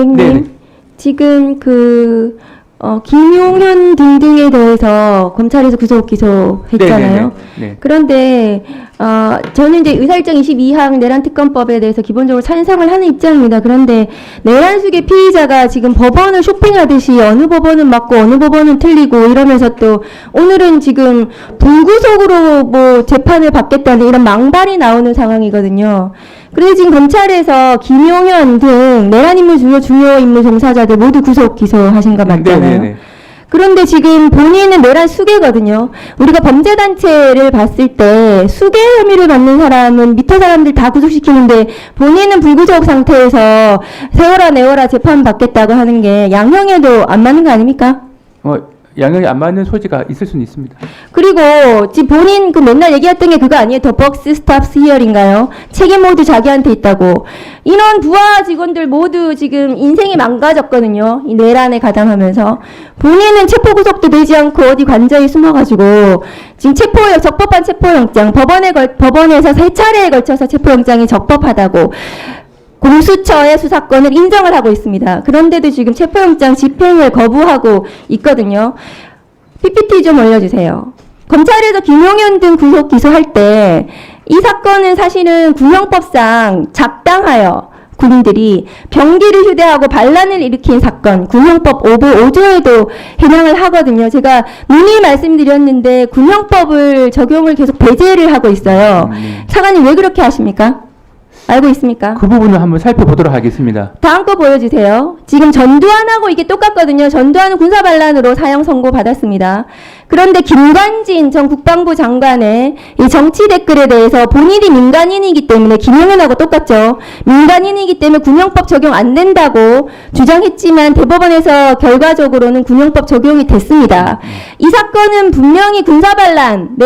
선생님, 네네. 지금 김용현 등등에 대해서 검찰에서 구속 기소했잖아요. 네네네. 네. 그런데 저는 이제 의사일정 22항 내란 특검법에 대해서 기본적으로 찬성을 하는 입장입니다. 그런데 내란 수계 피의자가 지금 법원을 쇼핑하듯이 어느 법원은 맞고 어느 법원은 틀리고 이러면서 또 오늘은 지금 불구속으로 뭐 재판을 받겠다는 이런 망발이 나오는 상황이거든요. 그래서 지금 검찰에서 김용현 등 내란 인물 중요 인물 종사자들 모두 구속 기소하신 거 맞잖아요. 네네네. 그런데 지금 본인은 내란 수괴거든요. 우리가 범죄단체를 봤을 때 수괴 혐의를 받는 사람은 밑에 사람들 다 구속시키는데 본인은 불구속 상태에서 세워라 내워라 재판 받겠다고 하는 게 양형에도 안 맞는 거 아닙니까? 양형이 안 맞는 소지가 있을 수는 있습니다. 그리고 지금 본인 그 맨날 얘기했던 게 그거 아니에요? The box stops here인가요? 책임 모두 자기한테 있다고. 인원 부하 직원들 모두 지금 인생이 망가졌거든요. 이 내란에 가담하면서. 본인은 체포 구속도 되지 않고 어디 관저에 숨어가지고 지금 적법한 체포영장 법원에서 3차례에 걸쳐서 체포영장이 적법하다고 공수처의 수사권을 인정을 하고 있습니다. 그런데도 지금 체포영장 집행을 거부하고 있거든요. PPT 좀 올려주세요. 검찰에서 김용현 등 구속 기소할 때 이 사건은 사실은 군형법상 작당하여 군인들이 병기를 휴대하고 반란을 일으킨 사건, 군형법 5조에도 해당을 하거든요. 제가 문의 말씀드렸는데 군형법을 적용을 계속 배제를 하고 있어요. 차관님 왜 그렇게 하십니까? 알고 있습니까? 그 부분을 한번 살펴보도록 하겠습니다. 다음 거 보여주세요. 지금 전두환하고 이게 똑같거든요. 전두환은 군사반란으로 사형 선고 받았습니다. 그런데 김관진 전 국방부 장관의 이 정치 댓글에 대해서 본인이 민간인이기 때문에 김용현하고 똑같죠. 민간인이기 때문에 군형법 적용 안 된다고 주장했지만 대법원에서 결과적으로는 군형법 적용이 됐습니다. 이 사건은 분명히 군사반란,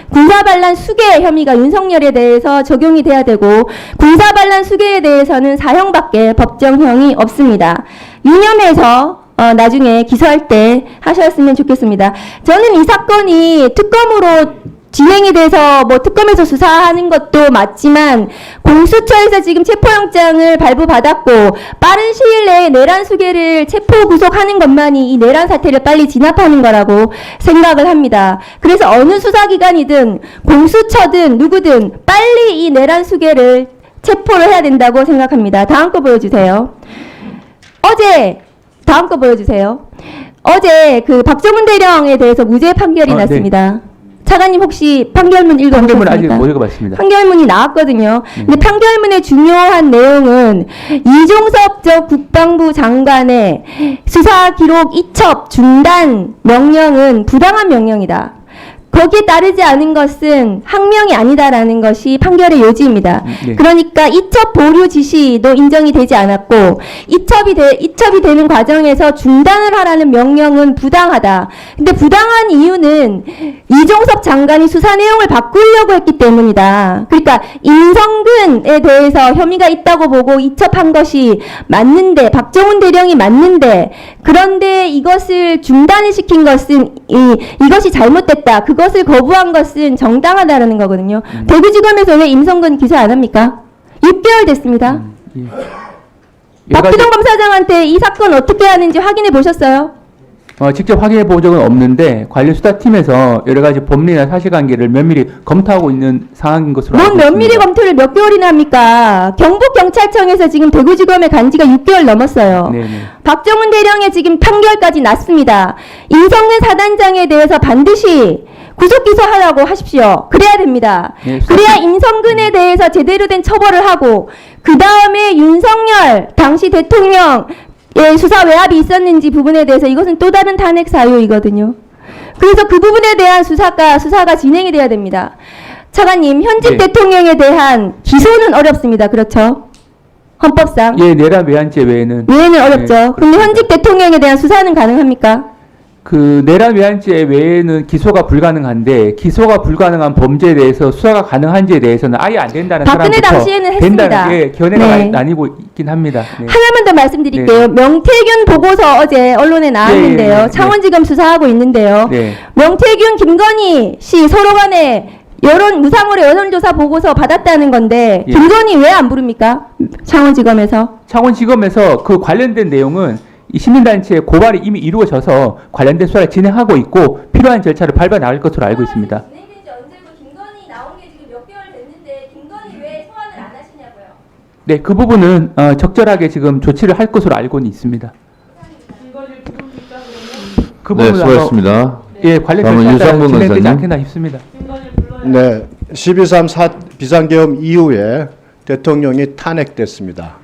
군사반란 수괴 혐의가 윤석열에 대해서 적용이 돼야 되고 군사반란 수괴에 대해서는 사형밖에 법정형이 없습니다. 유념해서 나중에 기소할 때 하셨으면 좋겠습니다. 저는 이 사건이 특검으로 진행이 돼서 뭐 특검에서 수사하는 것도 맞지만 공수처에서 지금 체포영장을 발부받았고 빠른 시일 내에 내란 수괴를 체포 구속하는 것만이 이 내란 사태를 빨리 진압하는 거라고 생각을 합니다. 그래서 어느 수사기관이든 공수처든 누구든 빨리 이 내란 수괴를 체포를 해야 된다고 생각합니다. 다음 거 보여주세요. 다음 거 보여주세요. 어제 그 박정훈 대령에 대해서 무죄 판결이 났습니다. 네. 차관님 혹시 판결문 읽어보셨습니까? 판결문 아직 못 읽어봤습니다. 판결문이 나왔거든요. 근데 판결문의 중요한 내용은 이종섭 전 국방부 장관의 수사 기록 이첩 중단 명령은 부당한 명령이다. 거기에 따르지 않은 것은 항명이 아니다라는 것이 판결의 요지입니다. 네. 그러니까 이첩 보류 지시도 인정이 되지 않았고 이첩이 되는 과정에서 중단을 하라는 명령은 부당하다. 근데 부당한 이유는 이종섭 장관이 수사 내용을 바꾸려고 했기 때문이다. 그러니까 임성근에 대해서 혐의가 있다고 보고 이첩한 것이 맞는데 박정훈 대령이 맞는데 그런데 이것을 중단을 시킨 것은 이것이 잘못됐다. 그것을 거부한 것은 정당하다라는 거거든요. 대구지검에서 왜 임성근 기소 안 합니까? 6개월 됐습니다. 박기동 검사장한테 이 사건 어떻게 하는지 확인해 보셨어요? 직접 확인해 본 적은 없는데 관련 수사팀에서 여러 가지 법리나 사실관계를 면밀히 검토하고 있는 상황인 것으로 알고 있습니다. 면밀히 검토를 몇 개월이나 합니까? 경북경찰청에서 지금 대구지검에 간 지가 6개월 넘었어요. 네네. 박정훈 대령의 지금 판결까지 났습니다. 임성근 사단장에 대해서 반드시 구속 기소하라고 하십시오. 그래야 됩니다. 네, 그래야 임성근에 대해서 제대로 된 처벌을 하고 그 다음에 윤석열 당시 대통령 수사 외압이 있었는지 부분에 대해서 이것은 또 다른 탄핵 사유이거든요. 그래서 그 부분에 대한 수사가 진행이 돼야 됩니다. 차관님, 현직 대통령에 대한 기소는 어렵습니다. 그렇죠? 헌법상. 예, 내란 외환죄 외에는 어렵죠. 그런데 현직 대통령에 대한 수사는 가능합니까? 그 내란 외환죄 외에는 기소가 불가능한데 기소가 불가능한 범죄에 대해서 수사가 가능한지에 대해서는 아예 안 된다는 박근혜 사람부터 당시에는 했습니다. 된다는 견해가 나뉘고 있긴 합니다. 네. 하나만 더 말씀드릴게요. 명태균 보고서 어제 언론에 나왔는데요. 창원지검 수사하고 있는데요. 명태균, 김건희 씨 서로 간에 무상으로 여론조사 보고서 받았다는 건데 예. 김건희 왜 안 부릅니까? 창원지검에서. 창원지검에서 그 관련된 내용은 이 시민단체의 고발이 이미 이루어져서 관련된 수사를 진행하고 있고 필요한 절차를 밟아 나갈 것으로 알고 있습니다. 진행된 지 언제고 김건희 나온 게 지금 몇 개월 됐는데 김건희 왜 소환을 안 하시냐고요? 네, 그 부분은 적절하게 지금 조치를 할 것으로 알고는 있습니다. 그 네, 부분은 수고하셨습니다. 예, 관련 다음은 절차가 유상범 진행되지 의원님. 않겠나 싶습니다. 네, 12.3 비상계엄 이후에 대통령이 탄핵됐습니다.